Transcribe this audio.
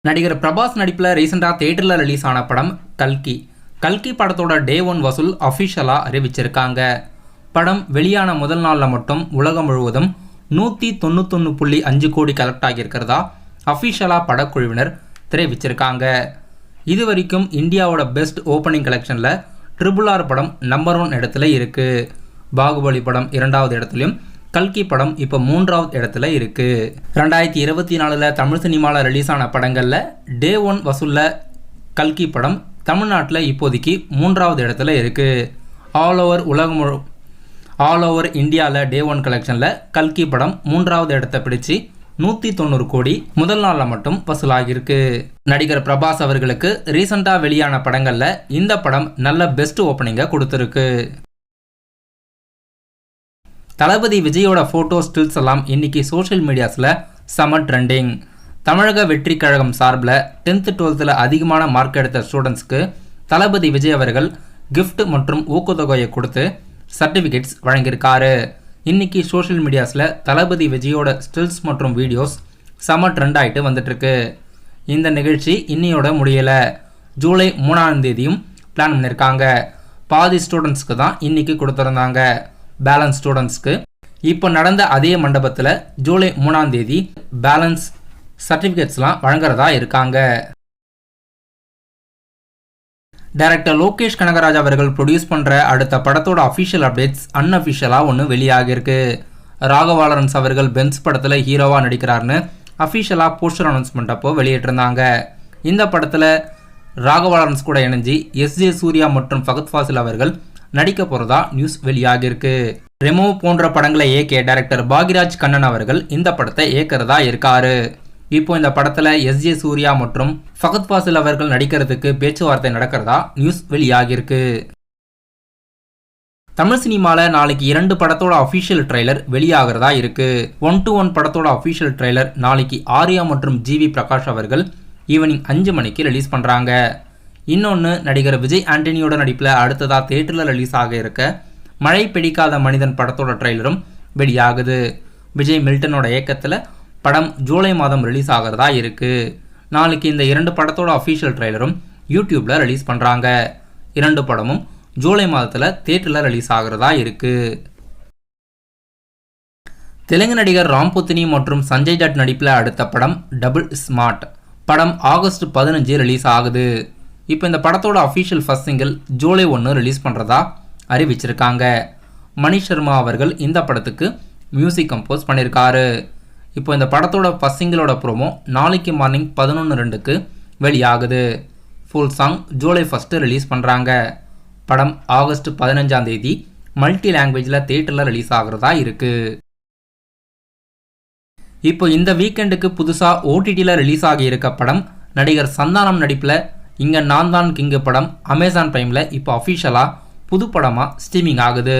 நடிகர் பிரபாஸ் நடிப்பில் ரீசெண்டாக தியேட்டரில் ரிலீஸ் ஆன படம் கல்கி. கல்கி படத்தோட டே 1 வசூல் அஃபிஷியலாக அறிவிச்சிருக்காங்க. படம் வெளியான முதல் நாளில் மட்டும் உலகம் முழுவதும் 191.5 கோடி கலெக்ட் ஆகியிருக்கிறதா அஃபிஷியலாக படக்குழுவினர் தெரிவிச்சிருக்காங்க. இது வரைக்கும் இந்தியாவோட பெஸ்ட் ஓப்பனிங் கலெக்ஷனில் RRR படம் நம்பர் 1 இடத்துல இருக்குது. பாகுபலி படம் 2வது இடத்துலையும் கல்கி படம் இப்போ 3வது இடத்துல இருக்கு. 2024 தமிழ் சினிமாவில் ரிலீஸ் ஆன படங்களில் டே 1 வசூலில் கல்கி படம் தமிழ்நாட்டில் இப்போதைக்கு 3வது இடத்துல இருக்கு. ஆல் ஓவர் இந்தியாவில் டே 1 கலெக்ஷனில் கல்கி படம் 3வது இடத்தை பிடிச்சி 190 கோடி முதல் நாளில் மட்டும் வசூலாகியிருக்கு. நடிகர் பிரபாஸ் அவர்களுக்கு ரீசெண்டாக வெளியான படங்களில் இந்த படம் நல்ல பெஸ்ட் ஓப்பனிங்கை கொடுத்துருக்கு. தளபதி விஜயோட ஃபோட்டோ ஸ்டில்ஸ் எல்லாம் இன்னைக்கு சோஷியல் மீடியாஸில் செம ட்ரெண்டிங். தமிழக வெற்றி கழகம் சார்பில் 10th 12th அதிகமான மார்க் எடுத்த ஸ்டூடெண்ட்ஸ்க்கு தளபதி விஜய் அவர்கள் கிஃப்ட் மற்றும் ஊக்கத்தொகையை கொடுத்து சர்டிஃபிகேட்ஸ் வழங்கியிருக்காரு. இன்னைக்கு சோஷியல் மீடியாஸில் தளபதி விஜயோட ஸ்டில்ஸ் மற்றும் வீடியோஸ் செம ட்ரெண்ட் ஆகிட்டு வந்துட்டுருக்கு. இந்த நிகழ்ச்சி இன்னையோட முடியலை. ஜூலை 3ஆம் தேதியும் பிளான் பண்ணியிருக்காங்க. பாதி ஸ்டூடெண்ட்ஸ்க்கு தான் இன்னைக்கு கொடுத்துருந்தாங்க. பேலன்ஸ் ஸ்டூடெண்ட்ஸ்க்கு இப்போ நடந்த அதே மண்டபத்தில் ஜூலை 3ஆம் தேதி பேலன்ஸ் சர்டிஃபிகேட்ஸ்லாம் வழங்குறதா இருக்காங்க. டைரக்டர் லோகேஷ் கனகராஜ் அவர்கள் ப்ரொடியூஸ் பண்ணுற அடுத்த படத்தோட அஃபிஷியல் அப்டேட்ஸ் அன்அஃபிஷியலாக ஒன்று வெளியாகிருக்கு. ராகவா லாரன்ஸ் அவர்கள் பென்ஸ் படத்தில் ஹீரோவாக நடிக்கிறாருன்னு அஃபிஷியலாக போஸ்டர் அனௌன்ஸ்மெண்ட் அப்போ வெளியிட்டிருந்தாங்க. இந்த படத்தில் ராகவா லாரன்ஸ் கூட இணைஞ்சி SJ சூர்யா மற்றும் ஃபகத் ஃபாசில் அவர்கள் நடிக்க போகிறதா நியூஸ் வெளியாகிருக்கு. ரெமோ போன்ற படங்களை இயக்கிய டைரக்டர் பாக்யராஜ் கண்ணன் அவர்கள் இந்த படத்தை இயக்கிறதா இருக்காரு. இப்போ இந்த படத்தில் SJ சூர்யா மற்றும் ஃபகத் ஃபாசில் அவர்கள் நடிக்கிறதுக்கு பேச்சுவார்த்தை நடக்கிறதா நியூஸ் வெளியாகிருக்கு. தமிழ் சினிமாவில் நாளைக்கு 2 படத்தோட அஃபிஷியல் ட்ரெய்லர் வெளியாகிறதா இருக்கு. 1-1 படத்தோட அஃபிஷியல் ட்ரெய்லர் நாளைக்கு ஆர்யா மற்றும் GV பிரகாஷ் அவர்கள் ஈவினிங் 5 மணிக்கு ரிலீஸ் பண்ணுறாங்க. இன்னொன்று நடிகர் விஜய் ஆண்டனியோட நடிப்பில் அடுத்ததாக தியேட்டரில் ரிலீஸ் ஆக இருக்க மழை பிடிக்காத மனிதன் படத்தோட ட்ரெய்லரும் வெளியாகுது. விஜய் மில்டனோட இயக்கத்தில் படம் ஜூலை மாதம் ரிலீஸ் ஆகிறதா இருக்குது. நாளைக்கு இந்த 2 படத்தோட அஃபிஷியல் ட்ரெய்லரும் யூடியூப்பில் ரிலீஸ் பண்ணுறாங்க. 2 படமும் ஜூலை மாதத்தில் தியேட்டரில் ரிலீஸ் ஆகிறதா இருக்குது. தெலுங்கு நடிகர் ராம்புத்தினி மற்றும் சஞ்சய் தட் நடிப்பில் அடுத்த படம் டபுள் ஸ்மார்ட் படம் ஆகஸ்ட் 15 ரிலீஸ் ஆகுது. இப்போ இந்த படத்தோட official first single July 1 release பண்ணுறதா அறிவிச்சிருக்காங்க. மணி சர்மா அவர்கள் இந்த படத்துக்கு மியூசிக் கம்போஸ் பண்ணியிருக்காரு. இப்போ இந்த படத்தோட ஃபர்ஸ்ட் சிங்கிளோட ப்ரோமோ நாளைக்கு மார்னிங் 11:02க்கு வெளியாகுது. ஃபுல் சாங் ஜூலை 1 ரிலீஸ் பண்ணுறாங்க. படம் ஆகஸ்ட் 15ஆம் தேதி மல்டி லாங்குவேஜில் தியேட்டரில் ரிலீஸ் ஆகிறதா இருக்குது. இப்போ இந்த வீக்கெண்டுக்கு புதுசாக OTTயில் ரிலீஸ் ஆகியிருக்க படம் நடிகர் சந்தானம் நடிப்பில் இங்கே நான் தான் கிங்கு படம் அமேசான் பிரைமில் இப்போ அஃபிஷியலாக புது படமாக ஸ்ட்ரீமிங் ஆகுது.